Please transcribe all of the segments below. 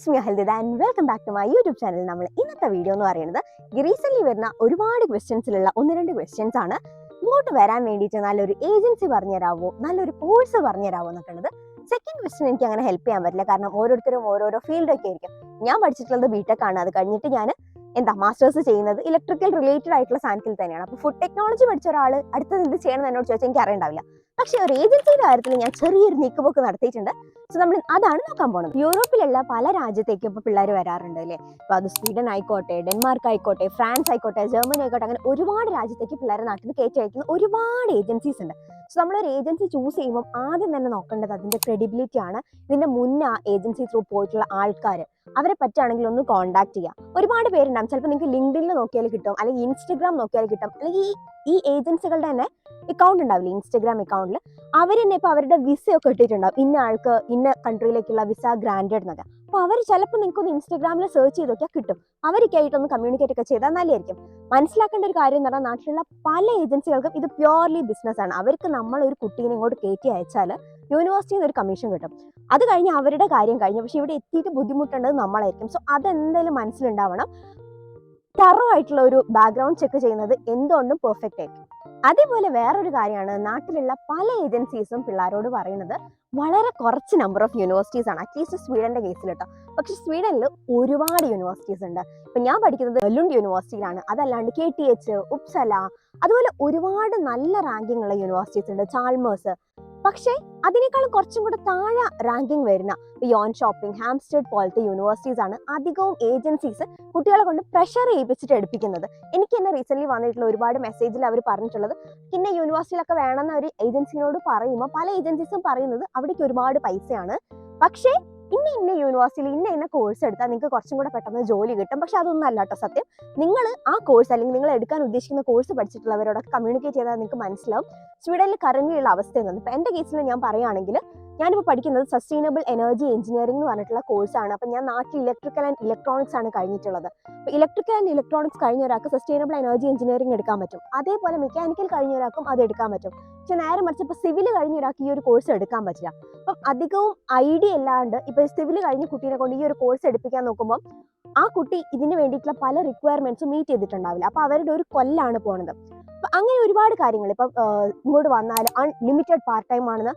It's me ഹെൽദിത and welcome back to my YouTube channel. നമ്മൾ ഇന്നത്തെ വീഡിയോ എന്ന് പറയുന്നത് റീസെന്റ് വരുന്ന ഒരുപാട് ക്വസ്റ്റ്യൻസിലുള്ള ഒന്ന് രണ്ട് ക്വസ്റ്റ്യൻസ് ആണ്. ഇങ്ങോട്ട് വരാൻ വേണ്ടിയിട്ട് നല്ലൊരു ഏജൻസി പറഞ്ഞുതരാവോ, നല്ലൊരു കോഴ്സ് പറഞ്ഞുതരാവോ എന്നൊക്കെ ഉള്ളത്. സെക്കൻഡ് ക്വസ്റ്റ്യൻ എനിക്ക് അങ്ങനെ ഹെൽപ്പ് ചെയ്യാൻ പറ്റില്ല, കാരണം ഓരോരുത്തരും ഓരോരോ ഫീൽഡൊക്കെ ആയിരിക്കും. ഞാൻ പഠിച്ചിട്ടുള്ളത് ബിടെക് ആണ്. അത് കഴിഞ്ഞിട്ട് ഞാൻ മാസ്റ്റേഴ്സ് ചെയ്യുന്നത് ഇലക്ട്രിക്കൽ റിലേറ്റഡ് ആയിട്ടുള്ള സാധനത്തിൽ തന്നെയാണ്. അപ്പോൾ ഫുഡ് ടെക്നോളജി പഠിച്ച ഒരാൾ അടുത്തത് എന്ത് ചെയ്യണം എന്നോട് ചോദിച്ചാൽ എനിക്ക് അറിയണ്ടാവില്ല. പക്ഷെ ഒരു ഏജൻസിയുടെ കാര്യത്തിൽ ഞാൻ ചെറിയൊരു നീക്കുപോക്ക് നടത്തിയിട്ടുണ്ട്. സോ നമ്മൾ അതാണ് നോക്കാൻ പോകുന്നത്. യൂറോപ്പിലുള്ള പല രാജ്യത്തേക്കും ഇപ്പോൾ പിള്ളേർ വരാറുണ്ട് അല്ലേ. അപ്പോൾ അത് സ്വീഡൻ ആയിക്കോട്ടെ, ഡെൻമാർക്ക് ആയിക്കോട്ടെ, ഫ്രാൻസ് ആയിക്കോട്ടെ, ജർമ്മനി ആയിക്കോട്ടെ, അങ്ങനെ ഒരുപാട് രാജ്യത്തേക്ക് പിള്ളേരെ നാട്ടിൽ നിന്ന് കയറ്റി അയക്കുന്ന ഒരുപാട് ഏജൻസീസ് ഉണ്ട്. സോ നമ്മളൊരു ഏജൻസി ചൂസ് ചെയ്യുമ്പോൾ ആദ്യം തന്നെ നോക്കേണ്ടത് അതിന്റെ ക്രെഡിബിലിറ്റി ആണ്. ഇതിന്റെ മുന്നേ ആ ഏജൻസി ത്രൂ പോയിട്ടുള്ള ആൾക്കാർ, അവരെ പറ്റുകയാണെങ്കിൽ ഒന്ന് കോൺടാക്ട് ചെയ്യാം. ഒരുപാട് പേരുണ്ടാവും. ചിലപ്പോൾ നിങ്ങൾക്ക് ലിങ്ക്ഡിനിൽ നോക്കിയാൽ കിട്ടും, അല്ലെങ്കിൽ ഇൻസ്റ്റഗ്രാം നോക്കിയാൽ കിട്ടും, അല്ലെങ്കിൽ ഈ ഏജൻസികളുടെ തന്നെ അക്കൗണ്ട് ഉണ്ടാവില്ല ഇൻസ്റ്റഗ്രാം അക്കൗണ്ടിൽ. അവർ തന്നെ ഇപ്പോൾ അവരുടെ വിസ ഒക്കെ ഇട്ടിട്ടുണ്ടാവും, ഇന്ന ആൾക്ക് ഇന്ന കൺട്രിയിലേക്കുള്ള വിസ ഗ്രാൻഡഡ് എന്നൊക്കെ. അപ്പോൾ അവർ ചിലപ്പോൾ നിങ്ങൾക്കൊന്ന് ഇൻസ്റ്റഗ്രാമിൽ സെർച്ച് ചെയ്ത് നോക്കിയാൽ കിട്ടും. അവരൊക്കെയായിട്ടൊന്ന് കമ്മ്യൂണിക്കേറ്റ് ഒക്കെ ചെയ്താൽ നല്ലതായിരിക്കും. മനസ്സിലാക്കേണ്ട ഒരു കാര്യം എന്ന് പറഞ്ഞാൽ നാട്ടിലുള്ള പല ഏജൻസികൾക്കും ഇത് പ്യോർലി ബിസിനസ് ആണ്. അവർക്ക് നമ്മൾ ഒരു കുട്ടീനെ ഇങ്ങോട്ട് കയറ്റി അയച്ചാൽ യൂണിവേഴ്സിറ്റിയിൽ നിന്ന് ഒരു കമ്മീഷൻ കിട്ടും. അത് കഴിഞ്ഞ് അവരുടെ കാര്യം കഴിഞ്ഞു. പക്ഷെ ഇവിടെ എത്തിയിട്ട് ബുദ്ധിമുട്ടേണ്ടത് നമ്മളായിരിക്കും. സോ അതെന്തായാലും മനസ്സിലുണ്ടാവണം. തറോ ആയിട്ടുള്ള ഒരു ബാക്ക്ഗ്രൗണ്ട് ചെക്ക് ചെയ്യുന്നത് എന്തുകൊണ്ടും പെർഫെക്റ്റ് ആയിരിക്കും. അതേപോലെ വേറൊരു കാര്യമാണ്, നാട്ടിലുള്ള പല ഏജൻസീസും പിള്ളേരോട് പറയുന്നത് വളരെ കുറച്ച് നമ്പർ ഓഫ് യൂണിവേഴ്സിറ്റീസ് ആണ്. അറ്റ്ലീസ്റ്റ് സ്വീഡന്റെ കേസിൽ കേട്ടോ. പക്ഷെ സ്വീഡനിൽ ഒരുപാട് യൂണിവേഴ്സിറ്റീസ് ഉണ്ട്. ഇപ്പൊ ഞാൻ പഠിക്കുന്നത് ലുണ്ട് യൂണിവേഴ്സിറ്റിയിലാണ്. അതല്ലാണ്ട് KTH, ഉപ്സല, അതുപോലെ ഒരുപാട് നല്ല റാങ്കിങ് ഉള്ള യൂണിവേഴ്സിറ്റീസ് ഉണ്ട്, ചാൾമേഴ്സ്. പക്ഷേ അതിനേക്കാളും കുറച്ചും കൂടെ താഴെ റാങ്കിങ് വരുന്ന യോൺ ഷോപ്പിംഗ്, ഹാംസ്റ്റഡ് പോലത്തെ യൂണിവേഴ്സിറ്റീസ് ആണ് അധികവും ഏജൻസീസ് കുട്ടികളെ കൊണ്ട് പ്രഷർ ചെയ്യിപ്പിച്ചിട്ട് എടുപ്പിക്കുന്നത്. എനിക്ക് തന്നെ റീസെന്റ് വന്നിട്ടുള്ള ഒരുപാട് മെസ്സേജിൽ അവർ പറഞ്ഞിട്ടുള്ളത്, ഇന്ന യൂണിവേഴ്സിറ്റിയിലൊക്കെ വേണമെന്ന് ഒരു ഏജൻസിനോട് പറയുമ്പോൾ പല ഏജൻസീസും പറയുന്നത് അവിടേക്ക് ഒരുപാട് പൈസയാണ്, പക്ഷേ ഇന്ന യൂണിവേഴ്സിറ്റിയിൽ ഇന്ന കോഴ്സ് എടുത്താൽ നിങ്ങൾക്ക് കുറച്ചും കൂടെ പെട്ടെന്ന് ജോലി കിട്ടും. പക്ഷെ അതൊന്നും അല്ല കേട്ടോ സത്യം. നിങ്ങൾ ആ കോഴ്സ് അല്ലെങ്കിൽ നിങ്ങൾ എടുക്കാൻ ഉദ്ദേശിക്കുന്ന കോഴ്സ് പഠിച്ചിട്ടുള്ളവരോടൊക്കെ കമ്മ്യൂണിക്കേറ്റ് ചെയ്താൽ നിങ്ങൾക്ക് മനസ്സിലാവും സ്വീഡനിൽ കറങ്ങിയുള്ള അവസ്ഥ എന്നത്. ഇപ്പം എൻ്റെ കേസിൽ ഞാൻ പറയുകയാണെങ്കിൽ, ഞാനിപ്പോൾ പഠിക്കുന്നത് സസ്റ്റൈനബിൾ എനർജി എഞ്ചിനീയറിംഗ് എന്ന് പറഞ്ഞിട്ടുള്ള കോഴ്സാണ്. അപ്പം ഞാൻ നാട്ടിൽ ഇലക്ട്രിക്കൽ ആൻഡ് ഇലക്ട്രോണിക്സ് ആണ് കഴിഞ്ഞിട്ടുള്ളത്. അപ്പോൾ ഇലക്ട്രിക്കൽ ആൻഡ് ഇലക്ട്രോണിക്സ് കഴിഞ്ഞ ഒരാൾക്ക് സസ്റ്റൈനബിൾ എനർജി എഞ്ചിനീയറിംഗ് എടുക്കാൻ പറ്റും. അതേപോലെ മെക്കാനിക്കൽ കഴിഞ്ഞ ഒരാൾക്കും അത് എടുക്കാൻ പറ്റും. പക്ഷെ നേരെ മറിച്ച് ഇപ്പോൾ സിവിൽ കഴിഞ്ഞ ഒരാൾക്ക് ഈ ഒരു കോഴ്സ് എടുക്കാൻ പറ്റില്ല. അപ്പം അധികവും ഐഡിയ അല്ലാണ്ട് ഇപ്പോൾ സിവിൽ കഴിഞ്ഞ കുട്ടീനെ കൊണ്ട് ഈ ഒരു കോഴ്സ് എടുപ്പിക്കാൻ നോക്കുമ്പോൾ ആ കുട്ടി ഇതിന് വേണ്ടിയിട്ടുള്ള പല റിക്വയർമെന്റ്സും മീറ്റ് ചെയ്തിട്ടുണ്ടാവില്ല. അപ്പോൾ അവരുടെ ഒരു കൊല്ലാണ് പോണത്. അപ്പം അങ്ങനെ ഒരുപാട് കാര്യങ്ങൾ ഇപ്പം ഇങ്ങോട്ട് വന്നാൽ അൺലിമിറ്റഡ് പാർട്ട് ടൈം ആണെന്ന്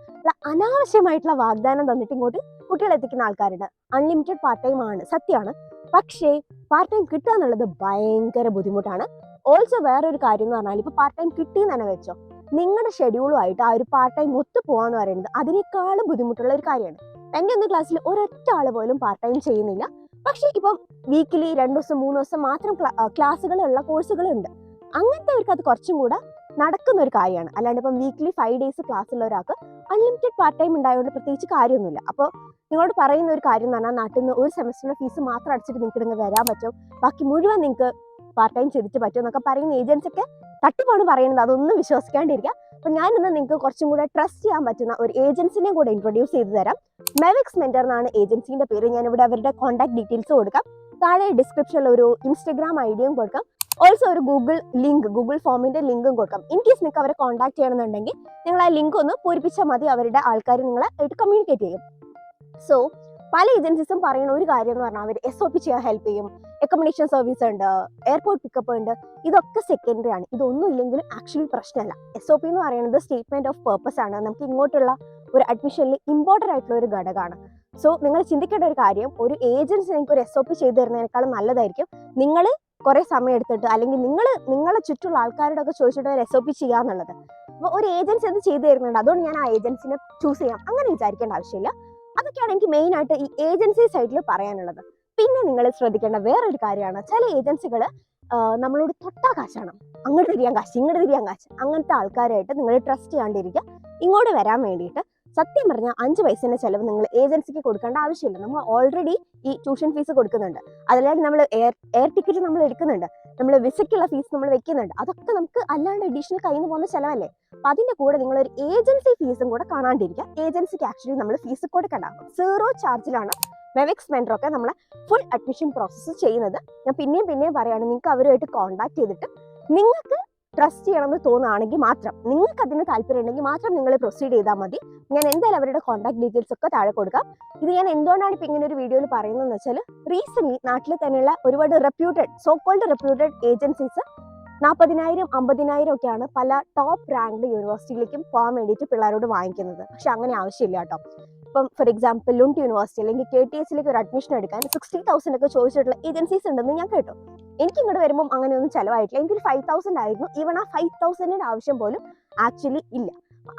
അനാവശ്യമായിട്ടുള്ള വാഗ്ദാനം തന്നിട്ട് ഇങ്ങോട്ട് കുട്ടികൾ എത്തിക്കുന്ന ആൾക്കാരുണ്ട്. അൺലിമിറ്റഡ് പാർട്ട് ടൈം ആണ്, സത്യമാണ്. പക്ഷേ പാർട്ട് ടൈം കിട്ടുക എന്നുള്ളത് ഭയങ്കര ബുദ്ധിമുട്ടാണ്. ഓൾസോ വേറൊരു കാര്യം എന്ന് പറഞ്ഞാൽ, ഇപ്പൊ പാർട്ട് ടൈം കിട്ടിയെന്ന് തന്നെ വെച്ചോ, നിങ്ങളുടെ ഷെഡ്യൂളുമായിട്ട് ആ ഒരു പാർട്ട് ടൈം ഒത്തു പോകാന്ന് പറയുന്നത് അതിനേക്കാളും ബുദ്ധിമുട്ടുള്ള ഒരു കാര്യമാണ്. എൻ്റെ ഒന്ന് ക്ലാസ്സിൽ ഒരൊറ്റ ആൾ പോലും പാർട്ട് ടൈം ചെയ്യുന്നില്ല. പക്ഷേ ഇപ്പം വീക്കിലി 2 ദിവസം 3 ദിവസം മാത്രം ക്ലാസ്സുകളുള്ള കോഴ്സുകളുണ്ട്. അങ്ങനത്തെവർക്ക് അത് കുറച്ചും കൂടെ നടക്കുന്ന ഒരു കാര്യമാണ്. അല്ലാണ്ട് ഇപ്പം വീക്കിലി 5 ഡേയ്സ് ക്ലാസ് ഉള്ള ഒരാൾക്ക് അൺലിമിറ്റഡ് പാർട്ട് ടൈം ഉണ്ടായതുകൊണ്ട് പ്രത്യേകിച്ച് കാര്യമൊന്നുമില്ല. അപ്പോൾ നിങ്ങളോട് പറയുന്ന ഒരു കാര്യം എന്ന് പറഞ്ഞാൽ, നാട്ടിൽ നിന്ന് ഒരു സെമസ്റ്ററിന്റെ ഫീസ് മാത്രം അടിച്ചിട്ട് നിങ്ങൾക്ക് ഇങ്ങനെ വരാൻ പറ്റും, ബാക്കി മുഴുവൻ നിങ്ങൾക്ക് പാർട്ട് ടൈം ചെയ്തിട്ട് പറ്റും എന്നൊക്കെ പറയുന്ന ഏജൻസിയൊക്കെ തട്ടിപ്പാണ് പറയുന്നത്. അതൊന്നും വിശ്വസിക്കാണ്ടിരിക്കുക. അപ്പം ഞാനിന്ന് നിങ്ങൾക്ക് കുറച്ചും കൂടെ ട്രസ്റ്റ് ചെയ്യാൻ പറ്റുന്ന ഒരു ഏജൻസിനെ കൂടെ ഇൻട്രൊഡ്യൂസ് ചെയ്ത് തരാം. മെവിക്സ് മെന്റർ എന്നാണ് ഏജൻസിന്റെ പേര്. ഞാനിവിടെ അവരുടെ കോൺടാക്ട് ഡീറ്റെയിൽസ് കൊടുക്കാം. താഴെ ഡിസ്ക്രിപ്ഷനിൽ ഒരു ഇൻസ്റ്റഗ്രാം ഐഡിയും കൊടുക്കാം. ഓൾസോ ഒരു ഗൂഗിൾ ഫോമിന്റെ ലിങ്കും കൊടുക്കാം. ഇൻ കേസ് നിങ്ങൾക്ക് അവരെ കോൺടാക്ട് ചെയ്യണമെന്നുണ്ടെങ്കിൽ നിങ്ങൾ ആ ലിങ്ക് ഒന്ന് പൂരിപ്പിച്ചാൽ മതി. അവരുടെ ആൾക്കാർ നിങ്ങളെ ആയിട്ട് കമ്മ്യൂണിക്കേറ്റ് ചെയ്യും. സോ പല ഏജൻസീസും പറയുന്ന ഒരു കാര്യം എന്ന് പറഞ്ഞാൽ, അവർ SOP ചെയ്യാൻ ഹെൽപ്പ് ചെയ്യും, അക്കോമഡേഷൻ സർവീസ് ഉണ്ട്, എയർപോർട്ട് പിക്കപ്പ് ഉണ്ട്. ഇതൊക്കെ സെക്കൻഡറി ആണ്. ഇതൊന്നും ഇല്ലെങ്കിലും ആക്ച്വലി പ്രശ്നമല്ല. SOP എന്ന് പറയുന്നത് സ്റ്റേറ്റ്മെന്റ് ഓഫ് പർപ്പസ് ആണ്. നമുക്ക് ഇങ്ങോട്ടുള്ള ഒരു അഡ്മിഷനിൽ ഇമ്പോർട്ടൻ്റ് ആയിട്ടുള്ള ഒരു ഘടകമാണ്. സോ നിങ്ങൾ ചിന്തിക്കേണ്ട ഒരു കാര്യം, ഒരു ഏജൻസി നിങ്ങൾക്ക് ഒരു SOP ചെയ്തു തരുന്നതിനേക്കാളും നല്ലതായിരിക്കും നിങ്ങൾ കുറെ സമയം എടുത്തിട്ട്, അല്ലെങ്കിൽ നിങ്ങളെ ചുറ്റുള്ള ആൾക്കാരോട് ഒക്കെ ചോദിച്ചിട്ട് ഒരു SOP ചെയ്യാന്നുള്ളത്. അപ്പോൾ ഒരു ഏജൻസി അത് ചെയ്തു തരുന്നുണ്ട്, അതുകൊണ്ട് ഞാൻ ആ ഏജൻസിനെ ചൂസ് ചെയ്യാം അങ്ങനെ വിചാരിക്കേണ്ട ആവശ്യമില്ല. അതൊക്കെയാണ് എനിക്ക് മെയിൻ ആയിട്ട് ഈ ഏജൻസി സൈഡിൽ പറയാനുള്ളത്. പിന്നെ നിങ്ങൾ ശ്രദ്ധിക്കേണ്ട വേറൊരു കാര്യമാണ്, ചില ഏജൻസികൾ നമ്മളോട് തൊട്ടാ കാശാണ്, അങ്ങോട്ട് തിരിയാൻ കാശ്, ഇങ്ങോട്ട് തിരിയാൻ കാശ്. അങ്ങനത്തെ ആൾക്കാരായിട്ട് നിങ്ങൾ ട്രസ്റ്റ് ചെയ്യാണ്ടിരിക്കുക. ഇങ്ങോട്ട് വരാൻ വേണ്ടിയിട്ട് സത്യം പറഞ്ഞാൽ 5 പൈസേൻ്റെ ചിലവ് നിങ്ങൾ ഏജൻസിക്ക് കൊടുക്കേണ്ട ആവശ്യമില്ല. നമ്മൾ ഓൾറെഡി ഈ ട്യൂഷൻ ഫീസ് കൊടുക്കുന്നുണ്ട്, അതല്ലാണ്ട് നമ്മൾ എയർ ടിക്കറ്റ് നമ്മൾ എടുക്കുന്നുണ്ട്, നമ്മൾ വിസയ്ക്കുള്ള ഫീസ് നമ്മൾ വെക്കുന്നുണ്ട്. അതൊക്കെ നമുക്ക് അല്ലാണ്ട് അഡീഷണൽ കയ്യിൽ നിന്ന് പോകുന്ന ചിലവല്ലേ. അപ്പം അതിൻ്റെ കൂടെ നിങ്ങളൊരു ഏജൻസി ഫീസും കൂടെ കാണാണ്ടിരിക്കുക. ഏജൻസിക്ക് ആക്ച്വലി നമ്മൾ ഫീസ് കൊടുക്കണ്ട, 0 ചാർജിലാണ് മെവിക്സ് മെന്റർ ഒക്കെ നമ്മളെ ഫുൾ അഡ്മിഷൻ പ്രോസസ്സ് ചെയ്യുന്നത്. ഞാൻ പിന്നെയും പറയുകയാണ്, നിങ്ങൾക്ക് അവരുമായിട്ട് കോൺടാക്ട് ചെയ്തിട്ട് നിങ്ങൾക്ക് ട്രസ്റ്റ് ചെയ്യണമെന്ന് തോന്നുകയാണെങ്കിൽ മാത്രം, നിങ്ങൾക്ക് അതിന് താല്പര്യം ഉണ്ടെങ്കിൽ മാത്രം നിങ്ങൾ പ്രൊസീഡ് ചെയ്താൽ മതി. ഞാൻ എന്തായാലും അവരുടെ കോൺടാക്ട് ഡീറ്റെയിൽസ് ഒക്കെ താഴെ കൊടുക്കാം. ഇത് ഞാൻ എന്തുകൊണ്ടാണ് ഇപ്പം ഇങ്ങനെ ഒരു വീഡിയോയിൽ പറയുന്നതെന്ന് വെച്ചാൽ, റീസെന്റ് നാട്ടിൽ തന്നെയുള്ള ഒരുപാട് സോ കോൾഡ് റെപ്യൂട്ടഡ് ഏജൻസീസ് 40,000 50,000 ഒക്കെയാണ് പല ടോപ്പ് റാങ്ക്ഡ് യൂണിവേഴ്സിറ്റിയിലേക്കും പോകാൻ വേണ്ടിയിട്ട് പിള്ളേരോട് വാങ്ങിക്കുന്നത്. പക്ഷെ അങ്ങനെ ആവശ്യമില്ല കേട്ടോ. ഇപ്പം ഫോർ എക്സാമ്പിൾ ലുണ്ട് യൂണിവേഴ്സിറ്റി അല്ലെങ്കിൽ KTHലേക്ക് ഒരു അഡ്മിഷൻ എടുക്കാൻ 60,000 ഒക്കെ ചോദിച്ചിട്ടുള്ള ഏജൻസീസ് ഉണ്ടെന്ന് ഞാൻ കേട്ടു. എനിക്ക് ഇങ്ങോട്ട് വരുമ്പോൾ അങ്ങനെയൊന്നും ചിലവായിട്ടില്ല. എനിക്കൊരു 5,000 ആയിരുന്നു. ഈവൺ ആ 5,000 ആവശ്യം പോലും ആക്ച്വലി ഇല്ല.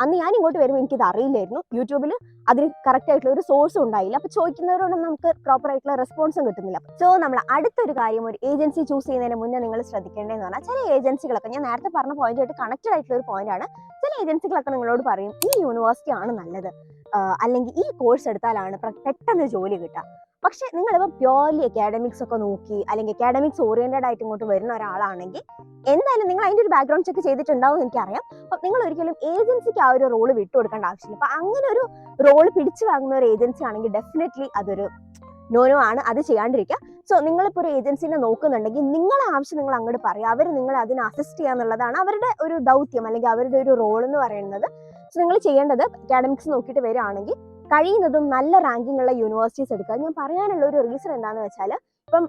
അന്ന് ഞാൻ ഇങ്ങോട്ട് വരുമ്പോൾ എനിക്കിത് അറിയില്ലായിരുന്നു. യൂട്യൂബിൽ അതിന് കറക്റ്റ് ആയിട്ടുള്ള ഒരു സോഴ്സും ഉണ്ടായില്ല. അപ്പോൾ ചോദിക്കുന്നവരോടൊന്നും നമുക്ക് പ്രോപ്പർ ആയിട്ടുള്ള റെസ്പോൺസും കിട്ടുന്നില്ല. സോ നമ്മൾ അടുത്തൊരു കാര്യം, ഒരു ഏജൻസി ചൂസ് ചെയ്യുന്നതിന് മുന്നേ നിങ്ങൾ ശ്രദ്ധിക്കേണ്ടതെന്ന് പറഞ്ഞാൽ, ചില ഏജൻസികളൊക്കെ, ഞാൻ നേരത്തെ പറഞ്ഞ പോയിന്റായിട്ട് കണക്റ്റഡ് ആയിട്ടുള്ള ഒരു പോയിന്റ് ആണ്, ചില ഏജൻസികളൊക്കെ നിങ്ങളോട് പറയും ഈ യൂണിവേഴ്സിറ്റി ആണ് നല്ലത്, അല്ലെങ്കിൽ ഈ കോഴ്സ് എടുത്താലാണ് പെട്ടെന്ന് ജോലി കിട്ടുക. പക്ഷെ നിങ്ങളിപ്പോൾ പ്യോർലി അക്കാഡമിക്സ് ഒക്കെ നോക്കി അല്ലെങ്കിൽ അക്കാഡമിക്സ് ഓറിയന്റഡ് ആയിട്ട് ഇങ്ങോട്ട് വരുന്ന ഒരാളാണെങ്കിൽ എന്തായാലും നിങ്ങൾ അതിൻ്റെ ഒരു ബാക്ക്ഗ്രൗണ്ട് ചെക്ക് ചെയ്തിട്ടുണ്ടാവും എനിക്കറിയാം. അപ്പം നിങ്ങൾ ഒരിക്കലും ഏജൻസിക്ക് ആ ഒരു റോള് വിട്ടുകൊടുക്കേണ്ട ആവശ്യമില്ല. അപ്പം അങ്ങനെ ഒരു റോള് പിടിച്ചു വാങ്ങുന്ന ഒരു ഏജൻസി ആണെങ്കിൽ ഡെഫിനറ്റ്ലി അതൊരു നോ ആണ്, അത് ചെയ്യാണ്ടിരിക്കുക. സോ നിങ്ങളിപ്പോൾ ഒരു ഏജൻസിനെ നോക്കുന്നുണ്ടെങ്കിൽ നിങ്ങളെ ആവശ്യം നിങ്ങൾ അങ്ങോട്ട് പറയുക, അവർ നിങ്ങളെ അതിന് അസിസ്റ്റ് ചെയ്യുക എന്നുള്ളതാണ് അവരുടെ ഒരു ദൗത്യം അല്ലെങ്കിൽ അവരുടെ ഒരു റോൾ എന്ന് പറയുന്നത്. സോ നിങ്ങൾ ചെയ്യേണ്ടത് അക്കാഡമിക്സ് നോക്കിയിട്ട് വരികയാണെങ്കിൽ കഴിയുന്നതും നല്ല റാങ്കിങ് ഉള്ള യൂണിവേഴ്സിറ്റീസ് എടുക്കുക. ഞാൻ പറയാനുള്ള ഒരു റീസൺ എന്താണെന്ന് വെച്ചാൽ, ഇപ്പം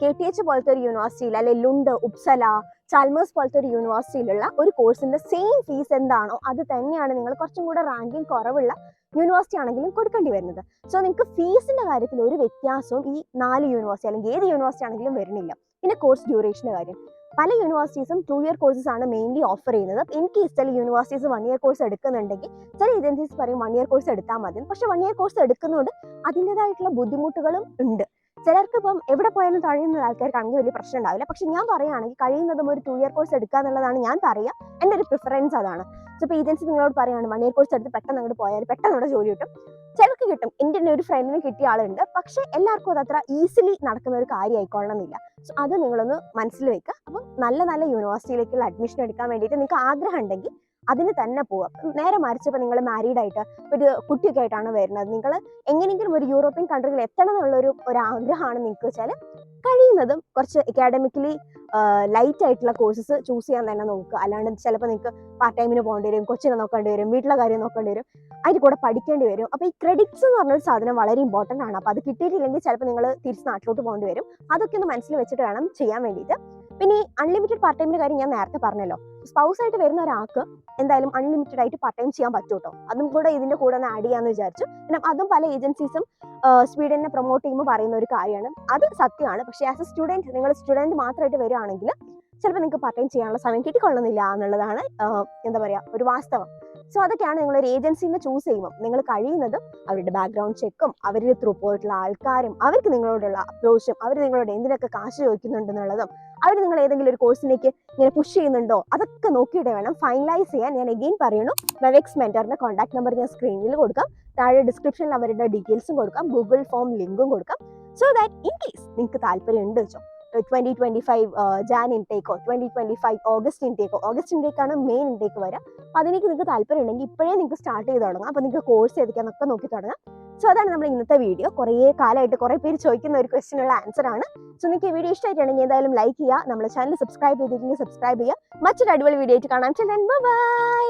KTH പോലത്തെ ഒരു യൂണിവേഴ്സിറ്റിയിൽ അല്ലെങ്കിൽ ലുണ്ട്, ഉപ്സല, ചാൽമേഴ്സ് പോലത്തെ ഒരു യൂണിവേഴ്സിറ്റിയിലുള്ള ഒരു കോഴ്സിന്റെ സെയിം ഫീസ് എന്താണോ അത് തന്നെയാണ് നിങ്ങൾ കുറച്ചും കൂടെ റാങ്കിങ് കുറവുള്ള യൂണിവേഴ്സിറ്റി ആണെങ്കിലും കൊടുക്കേണ്ടി വരുന്നത്. സോ നിങ്ങൾക്ക് ഫീസിന്റെ കാര്യത്തിൽ ഒരു വ്യത്യാസവും ഈ 4 യൂണിവേഴ്സിറ്റി അല്ലെങ്കിൽ ഏത് യൂണിവേഴ്സിറ്റി ആണെങ്കിലും വരുന്നില്ല. പിന്നെ കോഴ്സ് ഡ്യൂറേഷന്റെ കാര്യം, പല യൂണിവേഴ്സിറ്റീസും 2 ഇയർ കോഴ്സസ് ആണ് മെയിൻലി ഓഫർ ചെയ്യുന്നത്. എനിക്ക് ചില യൂണിവേഴ്സിറ്റീസ് 1 ഇയർ കോഴ്സ് എടുക്കുന്നുണ്ടെങ്കിൽ ചില ഏജൻസീസ് പറയും 1 ഇയർ കോഴ്സ് എടുത്താൽ മതി. പക്ഷെ 1 ഇയർ കോഴ്സ് എടുക്കുന്നതുകൊണ്ട് അതിൻ്റെതായിട്ടുള്ള ബുദ്ധിമുട്ടുകളും ഉണ്ട്. ചിലർക്ക് ഇപ്പം എവിടെ പോയാലും കഴിയുന്ന ആൾക്കാർക്കാണെങ്കിൽ വലിയ പ്രശ്നം ഉണ്ടാവില്ല. പക്ഷെ ഞാൻ പറയുകയാണെങ്കിൽ കഴിയുന്നതും ഒരു 2 ഇയർ കോഴ്സ് എടുക്കുക എന്നുള്ളതാണ് ഞാൻ പറയുക. എൻ്റെ ഒരു പ്രിഫറൻസ് അതാണ്. സോ ഇപ്പോൾ ഏജൻസി നിങ്ങളോട് പറയുകയാണ് 1 ഇയർ കോഴ്സ് എടുത്ത് പെട്ടെന്ന് അങ്ങോട്ട് പോയാൽ പെട്ടെന്ന് അവിടെ ജോലി കിട്ടും. ചിലർക്ക് കിട്ടും. എൻ്റെ തന്നെ ഒരു ഫ്രണ്ടിന് കിട്ടിയ ആളുണ്ട്. പക്ഷെ എല്ലാവർക്കും അത് അത്ര ഈസിലി നടക്കുന്ന ഒരു കാര്യം ആയിക്കൊള്ളണമെന്നില്ല. സോ അത് നിങ്ങളൊന്ന് മനസ്സിൽ വെക്കുക. അപ്പം നല്ല നല്ല യൂണിവേഴ്സിറ്റിയിലേക്കുള്ള അഡ്മിഷൻ എടുക്കാൻ വേണ്ടിയിട്ട് നിങ്ങൾക്ക് ആഗ്രഹം ഉണ്ടെങ്കിൽ അതിന് തന്നെ പോവാം. നേരെ മറിച്ചപ്പോൾ നിങ്ങൾ മാരീഡ് ആയിട്ട് ഒരു കുട്ടിയൊക്കെ ആയിട്ടാണ് വരുന്നത്, നിങ്ങൾ എങ്ങനെയെങ്കിലും ഒരു യൂറോപ്യൻ കൺട്രിയിൽ എത്തണം എന്നുള്ളൊരു ആഗ്രഹമാണ് നിങ്ങൾക്ക് വെച്ചാൽ, കഴിയുന്നതും കുറച്ച് അക്കാഡമിക്കലി ലൈറ്റ് ആയിട്ടുള്ള കോഴ്സസ് ചൂസ് ചെയ്യാൻ തന്നെ നോക്കുക. അല്ലാണ്ട് ചിലപ്പോൾ നിങ്ങൾക്ക് പാർട്ട് ടൈമിന് പോകേണ്ടി വരും, കൊച്ചിനെ നോക്കേണ്ടി വരും, വീട്ടിലെ കാര്യം നോക്കേണ്ടി വരും, അതിന് കൂടെ പഠിക്കേണ്ടി വരും. അപ്പോൾ ഈ ക്രെഡിറ്റ്സ് എന്ന് പറഞ്ഞൊരു സാധനം വളരെ ഇമ്പോർട്ടൻ്റ് ആണ്. അപ്പോൾ അത് കിട്ടിയിട്ടില്ലെങ്കിൽ ചിലപ്പോൾ നിങ്ങൾ തിരിച്ച് നാട്ടിലോട്ട് പോകേണ്ടി വരും. അതൊക്കെ ഒന്ന് മനസ്സിൽ വെച്ചിട്ട് വേണം ചെയ്യാൻ വേണ്ടിയിട്ട്. പിന്നെ ഈ അൺലിമിറ്റഡ് പാർട്ട് ടൈമിന്റെ കാര്യം ഞാൻ നേരത്തെ പറഞ്ഞല്ലോ. സ്പൗസ് ആയിട്ട് വരുന്ന ഒരാൾക്ക് എന്തായാലും അൺലിമിറ്റഡ് ആയിട്ട് പാർട്ട് ടൈം ചെയ്യാൻ പറ്റും കേട്ടോ. അതും കൂടെ ഇതിന്റെ കൂടെ ഒന്ന് ആഡ് ചെയ്യാന്ന് വിചാരിച്ചു. പിന്നെ അതും പല ഏജൻസീസും സ്വീഡനെ പ്രൊമോട്ട് ചെയ്യുമ്പോൾ പറയുന്ന ഒരു കാര്യമാണ്. അത് സത്യമാണ്. പക്ഷേ ആസ് എ സ്റ്റുഡൻറ്, നിങ്ങൾ സ്റ്റുഡൻറ് മാത്രമായിട്ട് വരികയാണെങ്കിൽ ചിലപ്പോൾ നിങ്ങൾക്ക് പാർട്ട് ടൈം ചെയ്യാനുള്ള സമയം കിട്ടിക്കൊള്ളുന്നില്ല എന്നുള്ളതാണ് എന്താ പറയുക ഒരു വാസ്തവം. സോ അതൊക്കെയാണ് നിങ്ങൾ ഒരു ഏജൻസിനെ ചൂസ് ചെയ്യുമ്പോൾ നിങ്ങൾ കഴിയുന്നതും അവരുടെ ബാക്ക്ഗ്രൗണ്ട് ചെക്കും അവരുടെ ത്രൂ പോയിട്ടുള്ള ആൾക്കാരും അവർക്ക് നിങ്ങളോടുള്ള അപ്രോച്ചും അവർ നിങ്ങളോട് എന്തിനൊക്കെ കാശ് ചോദിക്കുന്നുണ്ടെന്നുള്ളതും അവർ നിങ്ങൾ ഏതെങ്കിലും ഒരു കോഴ്സിലേക്ക് ഇങ്ങനെ പുഷ് ചെയ്യുന്നുണ്ടോ അതൊക്കെ നോക്കിയിട്ട് വേണം ഫൈനലൈസ് ചെയ്യാൻ. ഞാൻ എഗെയിൻ പറയുന്നു, വെവെക്സ് മെന്ററിന്റെ കോൺടാക്ട് നമ്പർ ഞാൻ സ്ക്രീനിൽ കൊടുക്കാം, താഴെ ഡിസ്ക്രിപ്ഷനിൽ അവരുടെ ഡീറ്റെയിൽസും കൊടുക്കാം, ഗൂഗിൾ ഫോം ലിങ്കും കൊടുക്കാം. സോ ദാറ്റ് ഇൻ കേസ് നിങ്ങൾക്ക് താല്പര്യം ഉണ്ട് വെച്ചോ 2025 ജാൻ ഇൻടേക്കോ 2025 ഓഗസ്റ്റ് ഇൻടേക്കാണ് മെയിൻ ഇൻടേക്ക് വരിക. അപ്പോൾ അതിലേക്ക് നിങ്ങൾക്ക് താല്പര്യം ഉണ്ടെങ്കിൽ ഇപ്പോഴേ നിങ്ങൾക്ക് സ്റ്റാർട്ട് ചെയ്ത് തുടങ്ങാം. അപ്പോൾ നിങ്ങൾക്ക് കോഴ്സ് ഏതൊക്കെയാണെന്നൊക്കെ നോക്കി തുടങ്ങാം. സോ അതാണ് നമ്മൾ ഇന്നത്തെ വീഡിയോ. കുറേ കാലമായിട്ട് കുറേ പേര് ചോദിക്കുന്ന ഒരു ക്വസ്റ്റിനുള്ള ആൻസർ ആണ്. സോ നിങ്ങൾക്ക് ഈ വീഡിയോ ഇഷ്ടമായിട്ടുണ്ടെങ്കിൽ എന്തായാലും ലൈക്ക് ചെയ്യുക, നമ്മുടെ ചാനൽ സബ്സ്ക്രൈബ് ചെയ്തിട്ടുണ്ടെങ്കിൽ സബ്സ്ക്രൈബ് ചെയ്യുക. മറ്റൊരു അടിപൊളി വീഡിയോ ആയിട്ട് കാണാം. ബൈ.